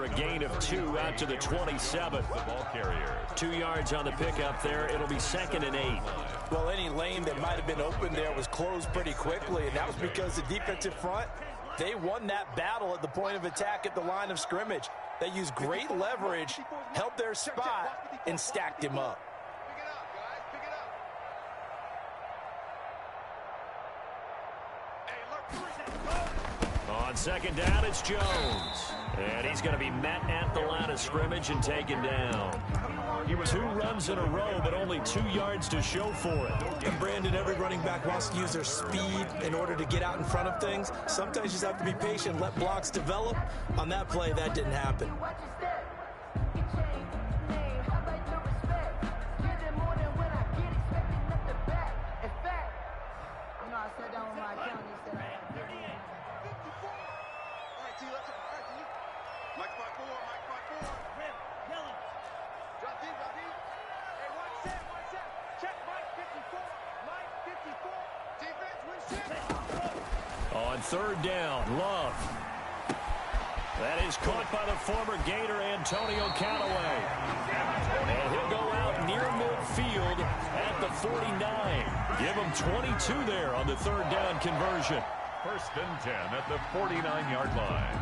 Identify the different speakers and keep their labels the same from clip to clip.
Speaker 1: a gain of 2 out to the 27.
Speaker 2: The ball carrier.
Speaker 1: 2 yards on the pickup there. It'll be 2nd and 8.
Speaker 3: Well, any lane that might have been open there was closed pretty quickly, and that was because the defensive front, they won that battle at the point of attack at the line of scrimmage. They used great leverage, held their spot, and stacked him up.
Speaker 1: On 2nd down, it's Jones. And he's going to be met at the line of scrimmage and taken down. 2 runs in a row, but only 2 yards to show for it.
Speaker 3: And Brandon, every running back wants to use their speed in order to get out in front of things. Sometimes you just have to be patient, let blocks develop. On that play, that didn't happen.
Speaker 1: On 3rd down, Love. That is caught by the former Gator Antonio Callaway. And he'll go out near midfield at the 49. Give him 22 there on the 3rd down conversion.
Speaker 2: 1st and 10 at the 49-yard line.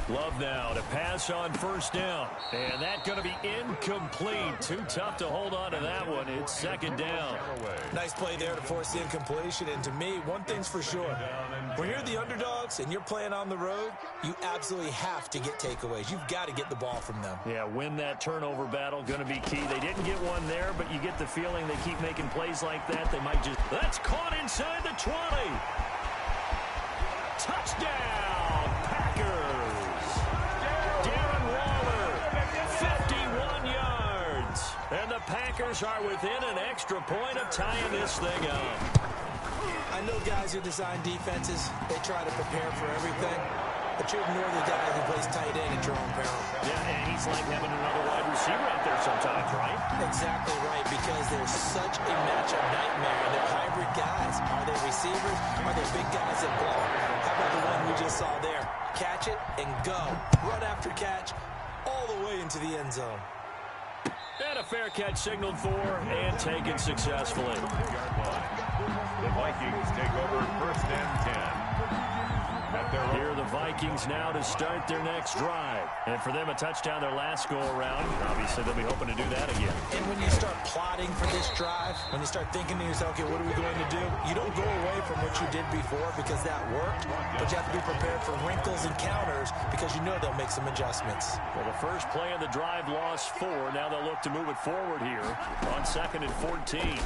Speaker 1: Love now to pass on 1st down. And that's going to be incomplete. Too tough to hold on to that one. It's 2nd down.
Speaker 3: Nice play there to force the incompletion. And to me, one thing's for sure. When you're the underdogs and you're playing on the road, you absolutely have to get takeaways. You've got to get the ball from them.
Speaker 1: Yeah, win that turnover battle. Going to be key. They didn't get one there, but you get the feeling they keep making plays like that. They might just... That's caught inside the 20. Touchdown, Packers. Darren Waller, 51 yards. And the Packers are within an extra point of tying this thing up.
Speaker 3: I know guys who design defenses, they try to prepare for everything, but you ignore the guy who plays tight end at your own peril.
Speaker 1: Yeah, and he's like having another wide receiver out there sometimes, right?
Speaker 3: Exactly right, because there's such a matchup nightmare, and they're hybrid guys. Are they receivers? Are they big guys that block? How about the one we just saw there? Catch it and go. Run after catch all the way into the end zone.
Speaker 1: And a fair catch signaled for and taken successfully.
Speaker 2: The Vikings take over 1st and 10.
Speaker 1: Here are the Vikings now to start their next drive. And for them, a touchdown their last go-around. Obviously, they'll be hoping to do that again.
Speaker 3: And when you start plotting for this drive, when you start thinking to yourself, okay, what are we going to do? You don't go away from what you did before because that worked, but you have to be prepared for wrinkles and counters because you know they'll make some adjustments.
Speaker 1: Well, the first play of the drive lost 4. Now they'll look to move it forward here on 2nd and 14.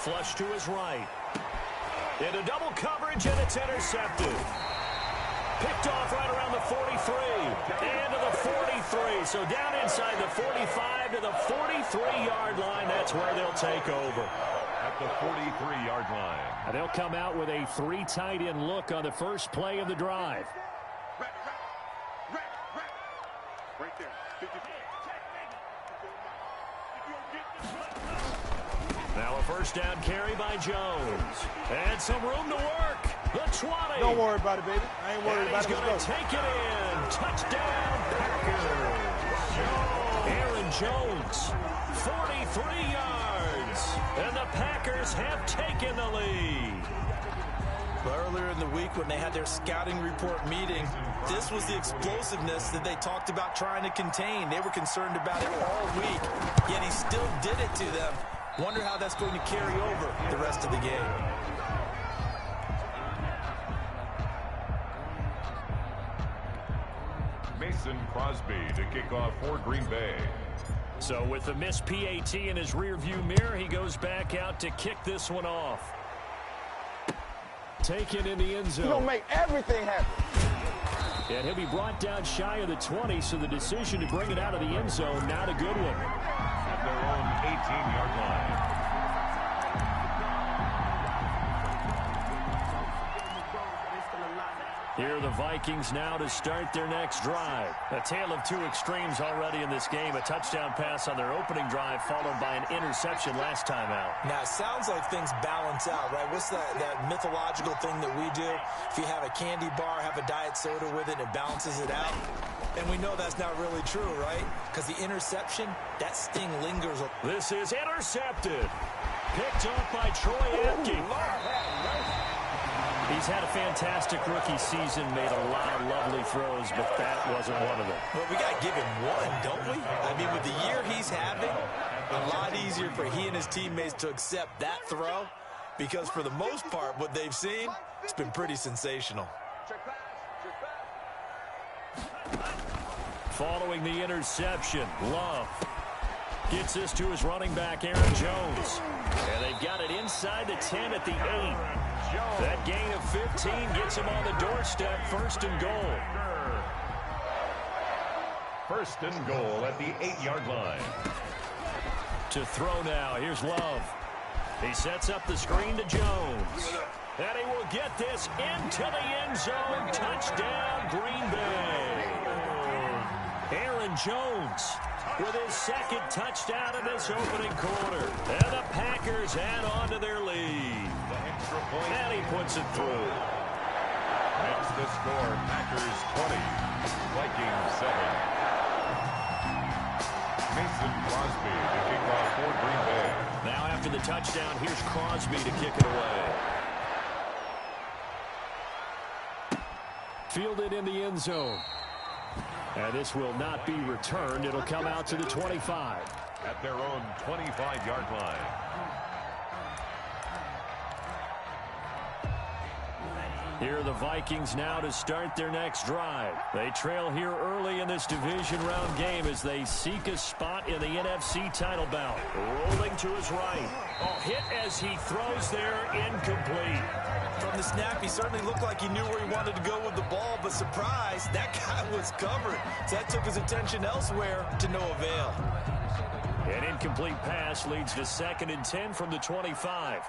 Speaker 1: Flush to his right. Into double coverage, and it's intercepted. Picked off right around the 43. And to the 43. So down inside the 45 to the 43-yard line. That's where they'll take over.
Speaker 2: At the 43-yard line.
Speaker 1: And they'll come out with a 3 tight end look on the first play of the drive.
Speaker 4: Right there.
Speaker 1: Now a 1st down carry by Jones. And some room to work. The 20.
Speaker 4: Don't worry about it, baby. I ain't worried about it.
Speaker 1: He's going to take it in. Touchdown, Packers. Aaron Jones, 43 yards. And the Packers have taken the lead.
Speaker 3: Earlier in the week when they had their scouting report meeting, this was the explosiveness that they talked about trying to contain. They were concerned about it all week, yet he still did it to them. Wonder how that's going to carry over the rest of the game.
Speaker 2: Mason Crosby to kick off for Green Bay.
Speaker 1: So with the missed PAT in his rearview mirror, he goes back out to kick this one off. Taken in the end zone.
Speaker 4: You don't make everything happen.
Speaker 1: And he'll be brought down shy of the 20, so the decision to bring it out of the end zone, not a good one.
Speaker 2: At their own 18-yard line.
Speaker 1: Here are the Vikings now to start their next drive. A tale of two extremes already in this game. A touchdown pass on their opening drive followed by an interception last time out.
Speaker 3: Now, it sounds like things balance out, right? What's that mythological thing that we do? If you have a candy bar, have a diet soda with it, it balances it out. And we know that's not really true, right? Because the interception, that sting lingers.
Speaker 1: This is intercepted. Picked off by Troy Apke. He's had a fantastic rookie season, made a lot of lovely throws, but that wasn't one of them.
Speaker 3: Well, we got to give him one, don't we? I mean, with the year he's having, a lot easier for he and his teammates to accept that throw because for the most part, what they've seen, it's been pretty sensational.
Speaker 1: Following the interception, Love gets this to his running back, Aaron Jones. And they've got it inside the 10 at the 8. That gain of 15 gets him on the doorstep, 1st and goal.
Speaker 2: 1st and goal at the 8-yard line.
Speaker 1: To throw now, here's Love. He sets up the screen to Jones. And he will get this into the end zone. Touchdown, Green Bay. Aaron Jones with his 2nd touchdown in this opening quarter. And the Packers add on to their lead. And he puts it through.
Speaker 2: That's the score. Packers 20, Vikings 7. Mason Crosby to kick off for Green Bay.
Speaker 1: Now after the touchdown, here's Crosby to kick it away. Fielded in the end zone. And this will not be returned. It'll come out to the 25.
Speaker 2: At their own 25-yard line.
Speaker 1: Here are the Vikings now to start their next drive. They trail here early in this division round game as they seek a spot in the NFC title bout. Rolling to his right. Hit as he throws there, incomplete.
Speaker 3: From the snap, he certainly looked like he knew where he wanted to go with the ball, but surprise, that guy was covered. So that took his attention elsewhere to no avail.
Speaker 1: An incomplete pass leads to 2nd and 10 from the 25.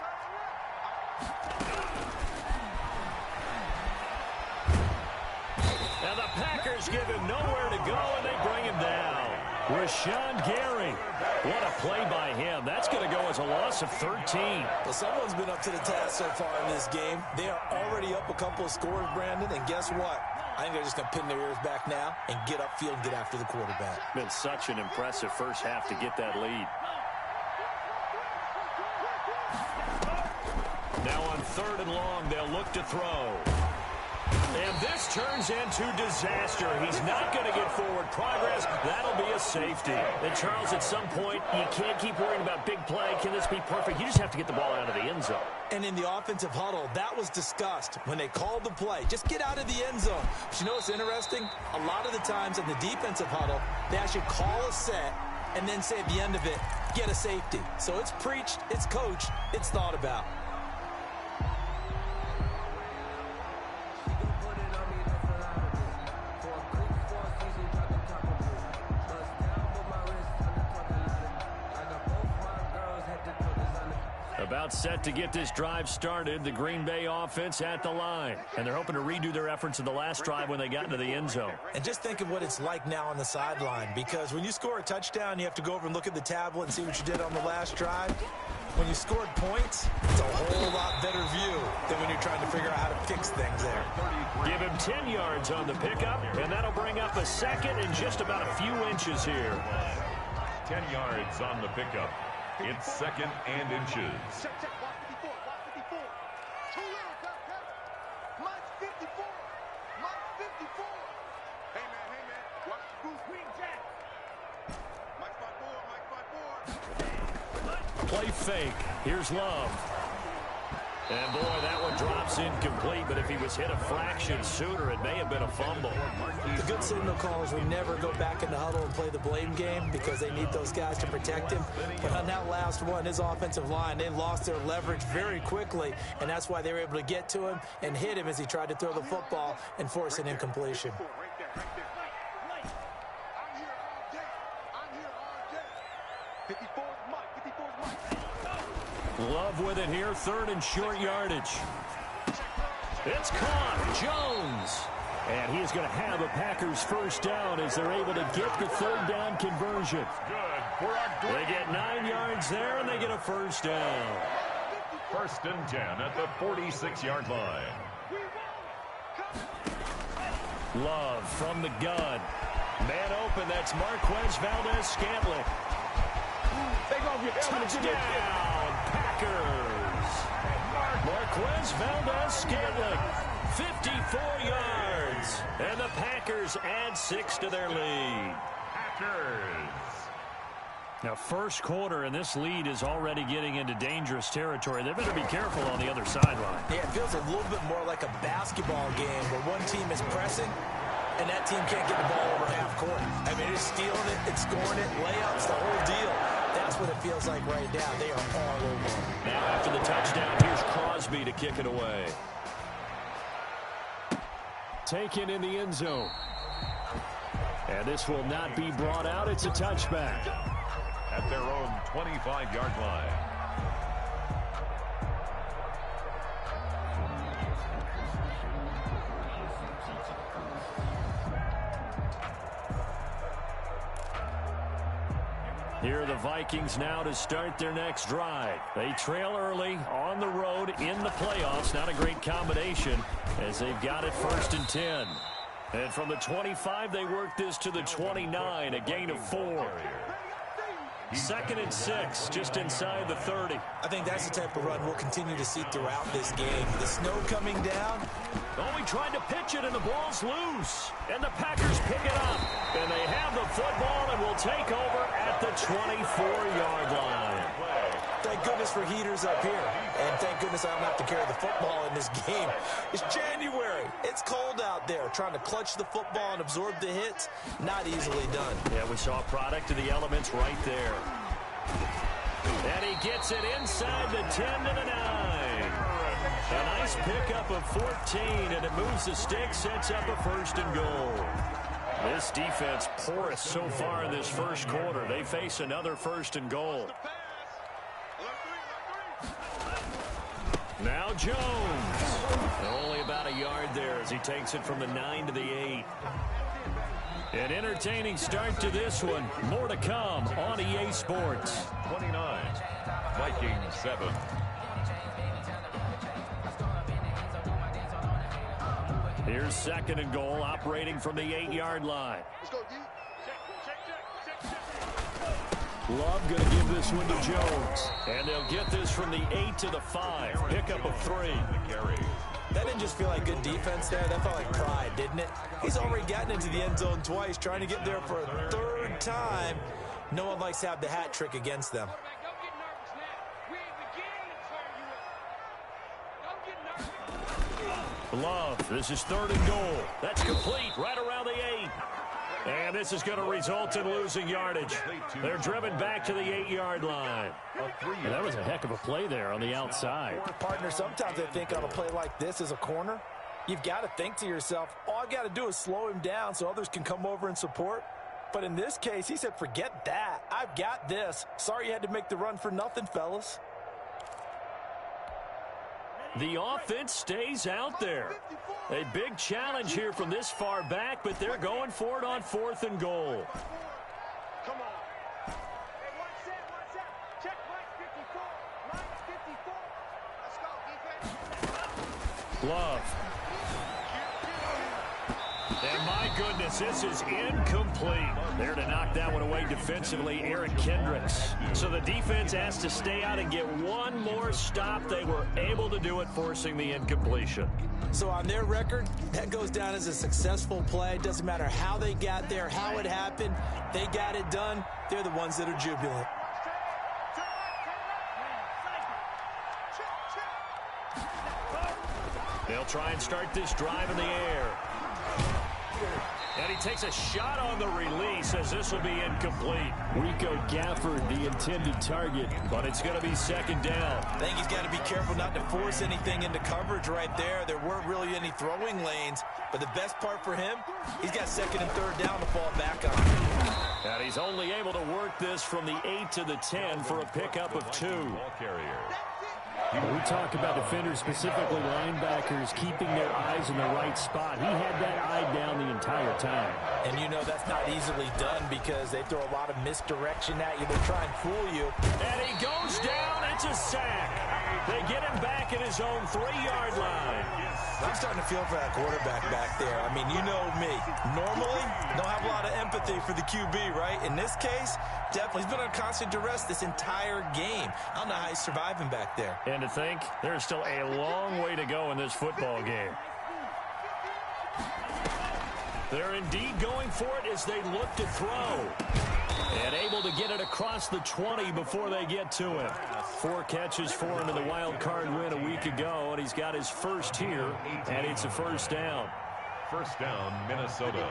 Speaker 1: Now the Packers give him nowhere to go, and they bring him down. Rashawn Gary. What a play by him. That's going to go as a loss of 13.
Speaker 3: Well, someone's been up to the task so far in this game. They are already up a couple of scores, Brandon, and guess what? I think they're just going to pin their ears back now and get upfield and get after the quarterback.
Speaker 1: Been such an impressive first half to get that lead. Now on 3rd and long, they'll look to throw. And this turns into disaster. He's not going to get forward progress. That'll be a safety. And Charles, at some point, you can't keep worrying about big play. Can this be perfect? You just have to get the ball out of the end zone.
Speaker 3: And in the offensive huddle, that was discussed when they called the play. Just get out of the end zone. But you know what's interesting? A lot of the times in the defensive huddle, they actually call a set and then say at the end of it, get a safety. So it's preached, it's coached, it's thought about.
Speaker 1: About set to get this drive started. The Green Bay offense at the line. And they're hoping to redo their efforts in the last drive when they got into the end zone.
Speaker 3: And just think of what it's like now on the sideline. Because when you score a touchdown, you have to go over and look at the tablet and see what you did on the last drive. When you scored points, it's a whole lot better view than when you're trying to figure out how to fix things there.
Speaker 1: Give him 10 yards on the pickup, and that'll bring up a 2nd and just about a few inches here.
Speaker 2: 10 yards on the pickup. It's 2nd and inches.
Speaker 4: Check, watch 54, watch 54. Too little, Mike's 54. Mike's 54. Hey, man, watch the goose wing, Jack. Mike's 5-4,
Speaker 1: Play fake. Here's Love. And, boy, that one drops incomplete, but if he was hit a fraction sooner, it may have been a fumble.
Speaker 3: The good signal callers will never go back in the huddle and play the blame game because they need those guys to protect him. But on that last one, his offensive line, they lost their leverage very quickly, and that's why they were able to get to him and hit him as he tried to throw the football and force an incompletion.
Speaker 4: I'm here all day. 54 is Mike.
Speaker 1: Love with it here, 3rd and short yardage. It's caught. Jones. And he is going to have a Packers first down as they're able to get the third down conversion.
Speaker 2: Good for our
Speaker 1: They get 9 yards there, and they get a first down.
Speaker 2: 1st and 10 at the 46-yard line.
Speaker 1: Love from the gun. Man open, that's Marquez Valdez-Scantling. Touchdown, Packers. Marquez Valdez-Scantling, 54 yards. And the Packers add 6 to their lead.
Speaker 2: Packers.
Speaker 1: Now, first quarter, and this lead is already getting into dangerous territory. They better be careful on the other sideline.
Speaker 3: Yeah, it feels a little bit more like a basketball game where one team is pressing and that team can't get the ball over half court. I mean, it's stealing it, it's scoring it, layups, the whole deal. That's what it feels like right now. They are all over.
Speaker 1: Now, after the touchdown, here's Crosby to kick it away. Taken in the end zone. And this will not be brought out. It's a touchback.
Speaker 2: At their own 25-yard line.
Speaker 1: Here are the Vikings now to start their next drive. They trail early on the road in the playoffs. Not a great combination as they've got it 1st and 10. And from the 25, they work this to the 29, a gain of 4. 2nd and 6, just inside the 30.
Speaker 3: I think that's the type of run we'll continue to see throughout this game. The snow coming down.
Speaker 1: Oh, he tried to pitch it, and the ball's loose. And the Packers pick it up. And they have the football and will take over at the 24-yard line.
Speaker 3: Thank goodness for heaters up here. And thank goodness I don't have to carry the football in this game. It's January. It's cold out there. Trying to clutch the football and absorb the hits, not easily done.
Speaker 1: Yeah, we saw a product of the elements right there. And he gets it inside the 10 to the 9. A nice pickup of 14, and it moves the stick, sets up a 1st and goal. This defense porous so far in this first quarter. They face another 1st and goal. Now Jones. Only about a yard there as he takes it from the 9 to the 8. An entertaining start to this one. More to come on EA Sports.
Speaker 2: 29. Vikings 7.
Speaker 1: Here's 2nd and goal, operating from the 8-yard line.
Speaker 4: Let's go, D.
Speaker 1: Love going to give this one to Jones. And they'll get this from the 8 to the 5. Pickup of 3.
Speaker 3: That didn't just feel like good defense there. That felt like pride, didn't it? He's already gotten into the end zone twice, trying to get there for a 3rd time. No one likes to have the hat trick against them.
Speaker 1: Love, this is 3rd and goal. That's complete right around the 8. And this is going to result in losing yardage. They're driven back to the 8-yard line. And that was a heck of a play there on the outside.
Speaker 3: Partner, sometimes I think on a play like this as a corner, you've got to think to yourself, all I've got to do is slow him down so others can come over and support. But in this case, he said, forget that. I've got this. Sorry you had to make the run for nothing, fellas.
Speaker 1: The offense stays out there. A big challenge here from this far back, but they're going for it on 4th and goal.
Speaker 4: Come on. Hey, one set. Check Mike 54. Mike 54. Let's go, defense.
Speaker 1: Love. And my goodness, this is incomplete. There to knock that one away defensively, Eric Kendricks. So the defense has to stay out and get one more stop. They were able to do it, forcing the incompletion.
Speaker 3: So on their record, that goes down as a successful play. Doesn't matter how they got there, how it happened. They got it done. They're the ones that are jubilant.
Speaker 1: They'll try and start this drive in the air. And he takes a shot on the release as this will be incomplete. Rico Gafford, the intended target, but it's going to be 2nd down.
Speaker 3: I think he's got to be careful not to force anything into coverage right there. There weren't really any throwing lanes, but the best part for him, he's got 2nd and 3rd down to fall back on.
Speaker 1: And he's only able to work this from the 8 to the 10 for a pickup of 2.
Speaker 2: Ball carrier.
Speaker 1: We talk about defenders, specifically linebackers, keeping their eyes in the right spot. He had that eye down the entire time.
Speaker 3: And you know that's not easily done because they throw a lot of misdirection at you. They try and fool you.
Speaker 1: And he goes down. It's a sack. They get him back at his own 3-yard line.
Speaker 3: I'm starting to feel for that quarterback back there. I mean, you know me. Normally, don't have a lot of empathy for the QB, right? In this case, definitely. He's been on constant duress this entire game. I don't know how he's surviving back there.
Speaker 1: And to think, there's still a long way to go in this football game. They're indeed going for it as they look to throw. And able to get it across the 20 before they get to him. 4 catches for him in the wild card win a week ago, and he's got his first here, and it's a first down.
Speaker 2: First down, Minnesota.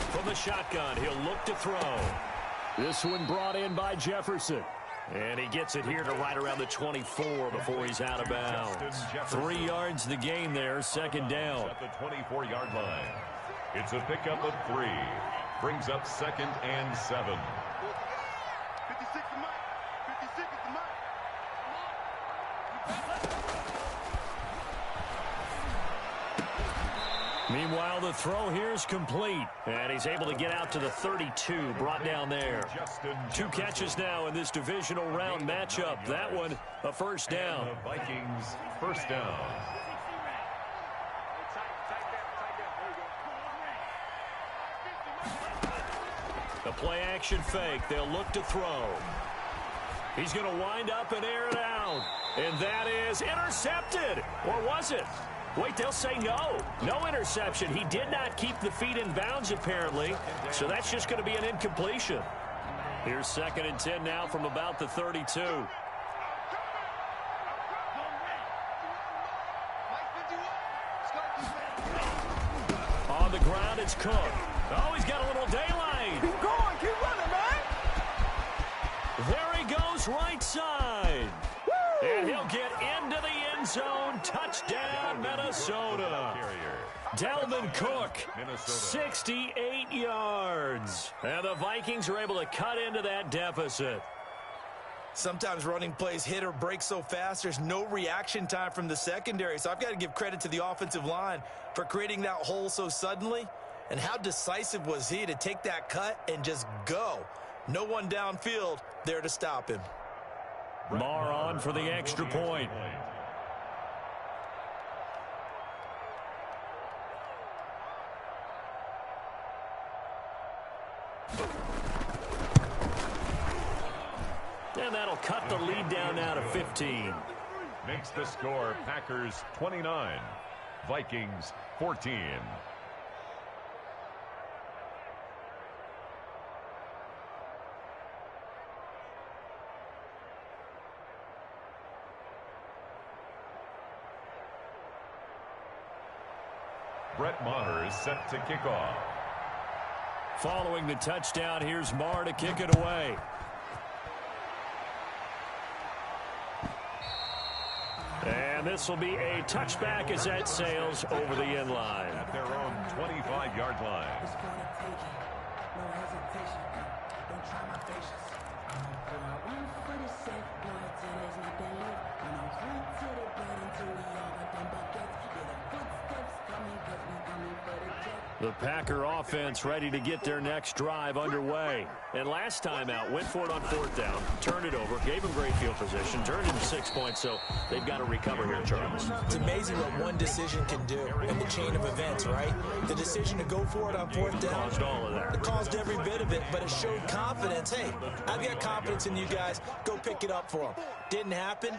Speaker 1: From the shotgun, he'll look to throw. This one brought in by Jefferson. And he gets it here to right around the 24 before he's out of bounds. 3 yards the gain there, second down.
Speaker 2: At the 24-yard line. It's a pickup of 3. Brings up 2nd and 7.
Speaker 4: 56 to Mike. 56 to Mike.
Speaker 1: Meanwhile, the throw here is complete. And he's able to get out to the 32, brought down there. 2 catches now in this divisional round matchup. That one, a first down.
Speaker 2: The Vikings, first down.
Speaker 1: The play action fake. They'll look to throw. He's going to wind up and air it out. And that is intercepted. Or was it? Wait, they'll say no. No interception. He did not keep the feet in bounds, apparently. So that's just going to be an incompletion. Here's 2nd and 10 now from about the 32. On the ground, it's Cook. Oh, he's got a little daylight.
Speaker 4: Keep going. Keep running, man.
Speaker 1: There he goes, right side. Woo! And he'll get into the end zone. Touchdown, Minnesota. Dalvin Cook, 68 yards. And the Vikings are able to cut into that deficit.
Speaker 3: Sometimes running plays hit or break so fast, there's no reaction time from the secondary. So I've got to give credit to the offensive line for creating that hole so suddenly. And how decisive was he to take that cut and just go? No one downfield there to stop him.
Speaker 1: Marr on for the extra point. And that'll cut the lead down now to 15.
Speaker 2: Makes the score Packers 29, Vikings 14. Brett Maher is set to kick off.
Speaker 1: Following the touchdown, here's Marr to kick it away. And this will be a touchback as that sails over the end line.
Speaker 2: At their own 25-yard line.
Speaker 1: The Packer offense ready to get their next drive underway. And last time out, went for it on 4th down, turned it over, gave them great field position, turned into 6 points, so they've got to recover here, Charles.
Speaker 3: It's amazing what one decision can do in the chain of events, right? The decision to go for it on 4th down
Speaker 1: Caused all of that.
Speaker 3: It caused every bit of it, but it showed confidence. Hey, I've got confidence in you guys. Go pick it up for them. Didn't happen.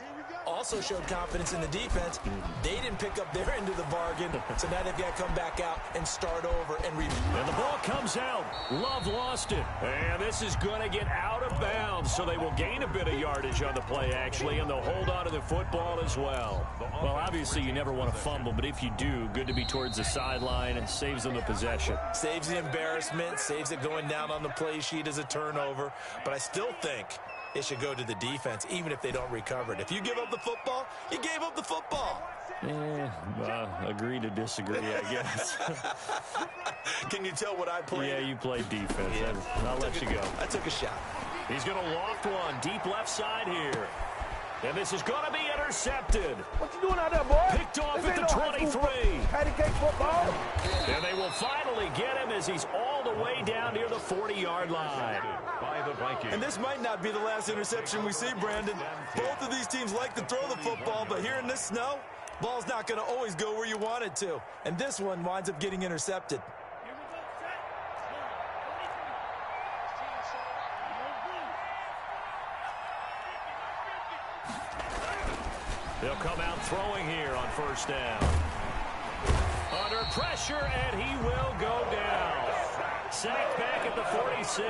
Speaker 3: Also showed confidence in the defense. They didn't pick up their end of the bargain, so now they've got to come back out and start over and repeat.
Speaker 1: And the ball comes out. Love lost it. And this is going to get out of bounds, so they will gain a bit of yardage on the play, actually, and they'll hold on to the football as well. Well, obviously, you never want to fumble, but if you do, good to be towards the sideline and saves them the possession.
Speaker 3: Saves the embarrassment, saves it going down on the play sheet as a turnover, but I still think it should go to the defense, even if they don't recover it. If you give up the football, you gave up the football.
Speaker 1: Agree to disagree, I guess.
Speaker 3: Can you tell what I played?
Speaker 1: Yeah, you played defense.
Speaker 3: Yeah.
Speaker 1: I'll let you go.
Speaker 3: I took a shot.
Speaker 1: He's going to loft one deep left side here. And this is going to be intercepted.
Speaker 5: What you doing out there, boy?
Speaker 1: Picked off at the 23.
Speaker 5: Patty cake football.
Speaker 1: And they will finally get him as he's all the way down near the 40-yard line.
Speaker 2: By the Vikings.
Speaker 3: And this might not be the last interception we see, Brandon. Both of these teams like to throw the football, but here in this snow, ball's not going to always go where you want it to. And this one winds up getting intercepted.
Speaker 1: They'll come out throwing here on first down. Under pressure, and he will go down. Sacked back at the 46.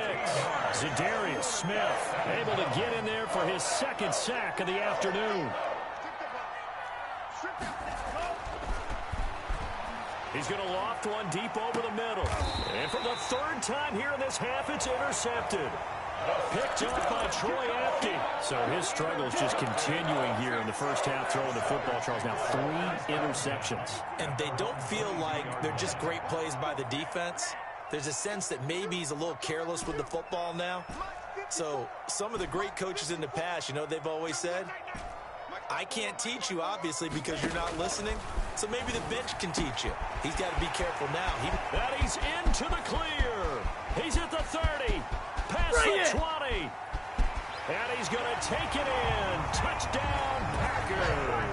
Speaker 1: Zadarius Smith able to get in there for his second sack of the afternoon. He's going to loft one deep over the middle. And for the third time here in this half, it's intercepted. Picked up by Troy Apke. So his struggles just continuing here in the first half throwing the football, Charles. Now 3 interceptions.
Speaker 3: And they don't feel like they're just great plays by the defense. There's a sense that maybe he's a little careless with the football now. So some of the great coaches in the past, you know, they've always said, I can't teach you, obviously, because you're not listening. So maybe the bench can teach you. He's got to be careful now.
Speaker 1: And he's into the clear. He's at the 30. Past the 20. And he's going to take it in. Touchdown, Packers.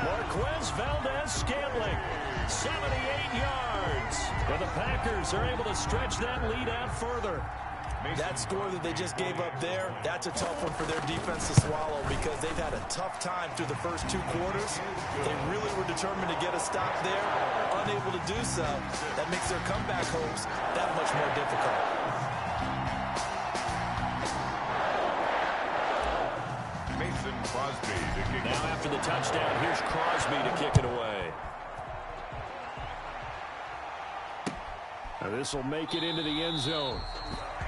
Speaker 1: Marquez Valdez-Scantling, 78 yards. And the Packers are able to stretch that lead out further.
Speaker 3: That score that they just gave up there, that's a tough one for their defense to swallow because they've had a tough time through the first 2 quarters. They really were determined to get a stop there, unable to do so. That makes their comeback hopes that much more difficult.
Speaker 2: Mason Crosby to kick.
Speaker 1: Now after the touchdown, here's Crosby to kick it away. Now this will make it into the end zone.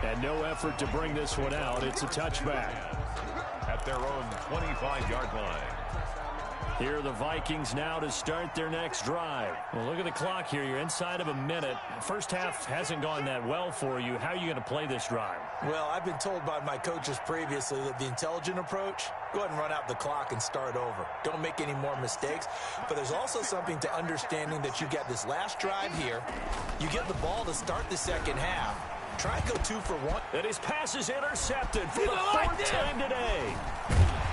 Speaker 1: And no effort to bring this one out. It's a touchback.
Speaker 2: At their own 25-yard line.
Speaker 1: Here are the Vikings now to start their next drive. Well, look at the clock here. You're inside of a minute. First half hasn't gone that well for you. How are you going to play this drive?
Speaker 3: Well, I've been told by my coaches previously that the intelligent approach, go ahead and run out the clock and start over. Don't make any more mistakes. But there's also something to understanding that you got this last drive here. You get the ball to start the second half. Try and go 2 for 1.
Speaker 1: And his pass is intercepted for the 4th time today.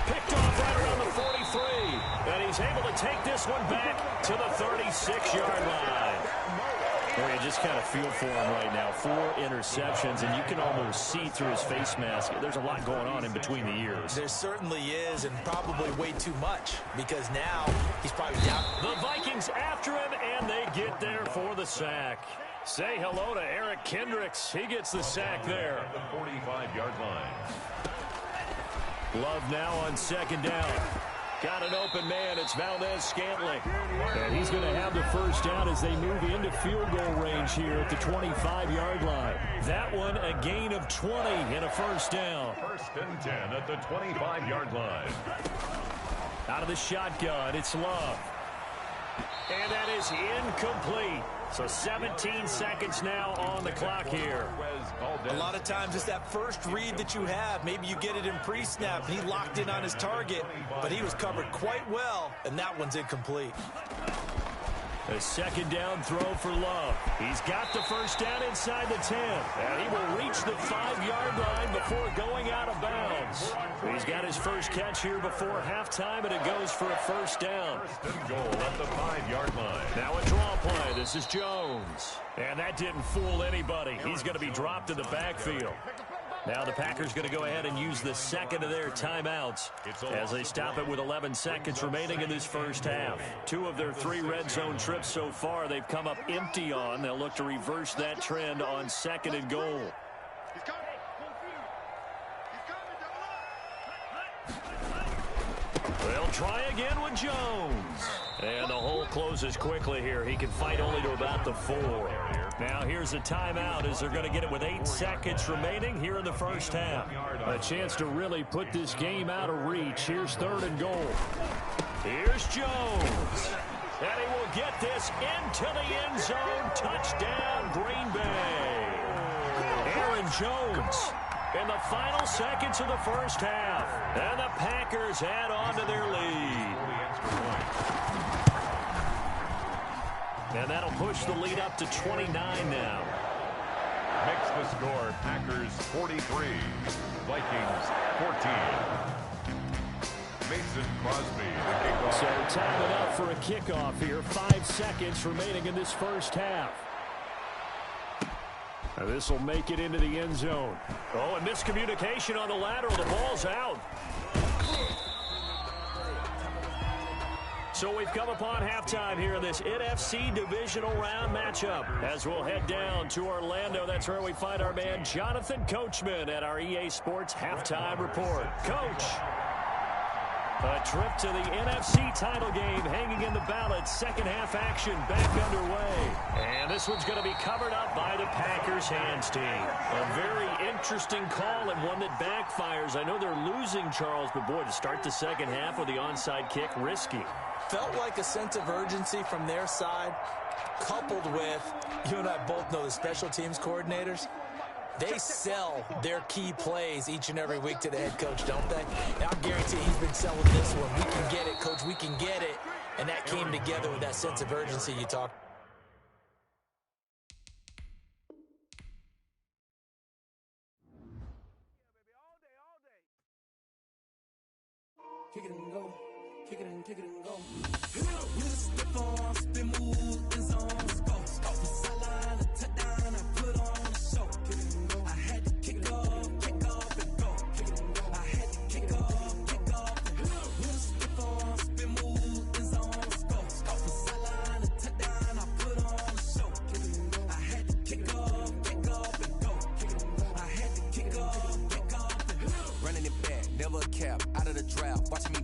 Speaker 1: Picked off right around the 43. And he's able to take this one back to the 36-yard line. Well, you just kind of feel for him right now. 4 interceptions, and you can almost see through his face mask. There's a lot going on in between the ears.
Speaker 3: There certainly is, and probably way too much, because now he's probably down.
Speaker 1: The Vikings after him, and they get there for the sack. Say hello to Eric Kendricks. He gets the sack there.
Speaker 2: At the 45-yard line.
Speaker 1: Love now on second down. Got an open man. It's Valdez-Scantling. And he's going to have the first down as they move into field goal range here at the 25-yard line. That one a gain of 20 and a first down.
Speaker 2: 1st and 10 at the 25-yard line.
Speaker 1: Out of the shotgun, it's Love. And that is incomplete. So 17 seconds now on the clock here.
Speaker 3: A lot of times it's that first read that you have. Maybe you get it in pre-snap, and he locked in on his target, but he was covered quite well, and that one's incomplete.
Speaker 1: A second down throw for Love. He's got the first down inside the 10. And he will reach the 5-yard line before going out of bounds. He's got his first catch here before halftime, and it goes for a first down.
Speaker 2: 1st and goal at the 5-yard line.
Speaker 1: Now a draw play. This is Jones. And that didn't fool anybody. He's going to be dropped in the backfield. Now the Packers going to go ahead and use the second of their timeouts as they stop it with 11 seconds remaining in this first half. 2 of their 3 red zone trips so far they've come up empty on. They'll look to reverse that trend on 2nd and goal. They'll try again with Jones. And the hole closes quickly here. He can fight only to about the 4. Now here's a timeout as they're going to get it with 8 seconds remaining here in the first half. A chance to really put this game out of reach. Here's 3rd and goal. Here's Jones. And he will get this into the end zone. Touchdown, Green Bay. Aaron Jones in the final seconds of the first half. And the Packers add on to their lead. And that'll push the lead up to 29 now.
Speaker 2: Makes the score Packers 43, Vikings 14. Mason Crosby, the kickoff.
Speaker 1: So time it up for a kickoff here. 5 seconds remaining in this first half. This will make it into the end zone. Oh, and miscommunication on the lateral. The ball's out. So we've come upon halftime here in this NFC divisional round matchup. As we'll head down to Orlando, that's where we find our man Jonathan Coachman at our EA Sports Halftime Report. Coach, a trip to the NFC title game hanging in the balance. Second half action back underway. And this one's going to be covered up by the Packers hands team. A very interesting call and one that backfires. I know they're losing, Charles, but boy, to start the second half with the onside kick, risky.
Speaker 3: Felt like a sense of urgency from their side, coupled with, you and I both know the special teams coordinators, they sell their key plays each and every week to the head coach, don't they? And I guarantee he's been selling this one. We can get it, coach, we can get it. And that came together with that sense of urgency you talked.
Speaker 6: Kick it and go. Kick it and go. With a stiff arm, spin move, and zones go. Off the sideline, a touchdown, I put on a show. Kick it and go. I had to kick off and go. Kick it and go. I had to kick off and go. With a stiff arm, spin move, and zones go. Off the sideline, a touchdown, I put on a show. Kick it and go. I had to kick off and go. Kick it and go. I had to kick off and go. Running it back, never a cap, out of the drought, watching me